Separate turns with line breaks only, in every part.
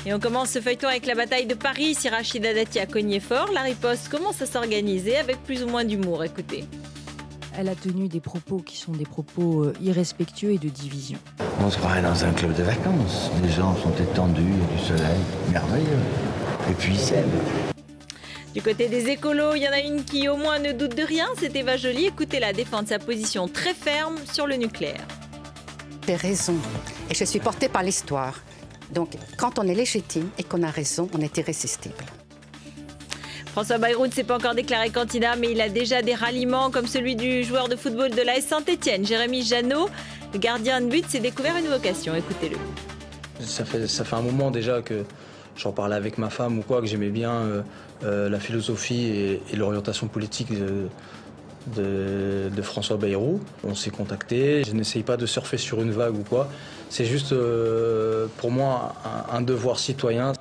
Et on commence ce feuilleton avec la bataille de Paris. Si Rachida Dati a cogné fort, la riposte commence à s'organiser avec plus ou moins d'humour. Écoutez.
Elle a tenu des propos qui sont des propos irrespectueux et de division.
On se croirait dans un club de vacances. Les gens sont étendus, il y a du soleil, merveilleux. Et puis ils s'aiment.
Du côté des écolos, il y en a une qui au moins ne doute de rien, c'est Eva Joly. Écoutez-la défendre sa position très ferme sur le nucléaire.
J'ai raison et je suis portée par l'histoire. Donc, quand on est légitime et qu'on a raison, on est irrésistible.
François Bayrou ne s'est pas encore déclaré candidat, mais il a déjà des ralliements comme celui du joueur de football de l'AS Saint-Etienne, Jérémy Janot. Le gardien de but s'est découvert une vocation, écoutez-le.
Ça fait un moment déjà que j'en parlais avec ma femme ou quoi, que j'aimais bien la philosophie et l'orientation politique de François Bayrou. On s'est contacté, je n'essaye pas de surfer sur une vague ou quoi, c'est juste pour moi un devoir citoyen.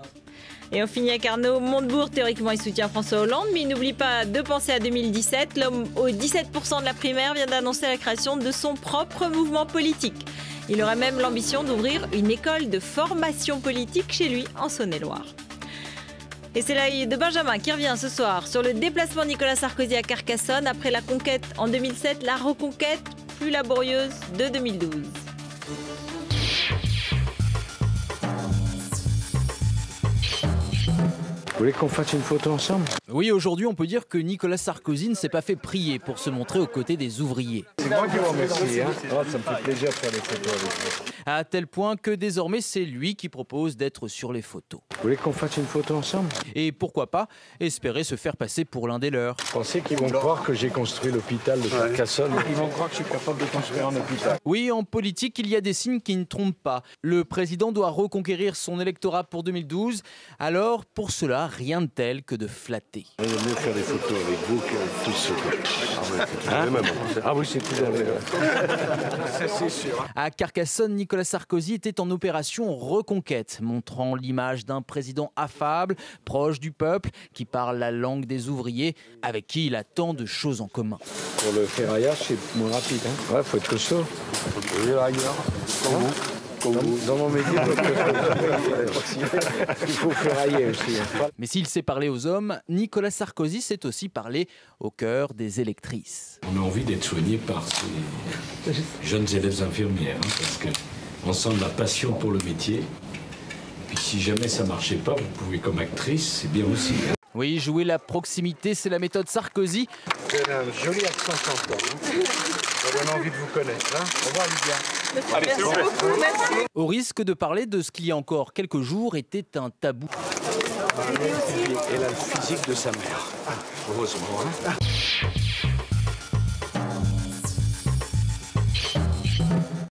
Et on finit avec Arnaud Montebourg. Théoriquement, il soutient François Hollande, mais il n'oublie pas de penser à 2017. L'homme aux 17% de la primaire vient d'annoncer la création de son propre mouvement politique. Il aurait même l'ambition d'ouvrir une école de formation politique chez lui en Saône-et-Loire. Et c'est l'œil de Benjamin qui revient ce soir sur le déplacement de Nicolas Sarkozy à Carcassonne après la conquête en 2007, la reconquête plus laborieuse de 2012.
Vous voulez qu'on fasse une photo ensemble?
Oui, aujourd'hui, on peut dire que Nicolas Sarkozy ne s'est pas fait prier pour se montrer aux côtés des ouvriers.
C'est moi qui vous remercie. Oh, ça me fait plaisir de faire des photos avec vous.
À tel point que désormais, c'est lui qui propose d'être sur les photos.
Vous voulez qu'on fasse une photo ensemble?
Et pourquoi pas espérer se faire passer pour l'un des leurs.
Vous pensez qu'ils vont croire que j'ai construit l'hôpital de Carcassonne? Ils vont croire que je suis capable de construire un hôpital.
Oui, en politique, il y a des signes qui ne trompent pas. Le président doit reconquérir son électorat pour 2012. Alors, pour cela, rien de tel que de flatter.
Il vaut mieux faire des photos avec vous qu'avec tous ceux. Ah oui, c'est tout à fait. C'est sûr.
À Carcassonne, Nicolas Sarkozy était en opération Reconquête, montrant l'image d'un président affable, proche du peuple, qui parle la langue des ouvriers, avec qui il a tant de choses en commun.
Pour le ferraillage, c'est moins rapide. Hein. Ouais, faut être costaud. Oui, ailleurs. Dans mon métier, il faut ferrailler aussi.
Mais s'il sait parler aux hommes, Nicolas Sarkozy sait aussi parler au cœur des électrices.
On a envie d'être soigné par ces jeunes élèves infirmières, hein, parce qu'on sent de la passion pour le métier. Et puis si jamais ça ne marchait pas, vous pouvez comme actrice, c'est bien aussi. Hein.
Oui, jouer la proximité, c'est la méthode Sarkozy.
Vous avez un joli accent chantant. Ça donne envie de vous connaître. Hein. Au revoir, Lydia.
Merci beaucoup, merci.
Au risque de parler de ce qui, il y a encore quelques jours, était un tabou.
Elle a le physique de sa mère. Heureusement. Hein.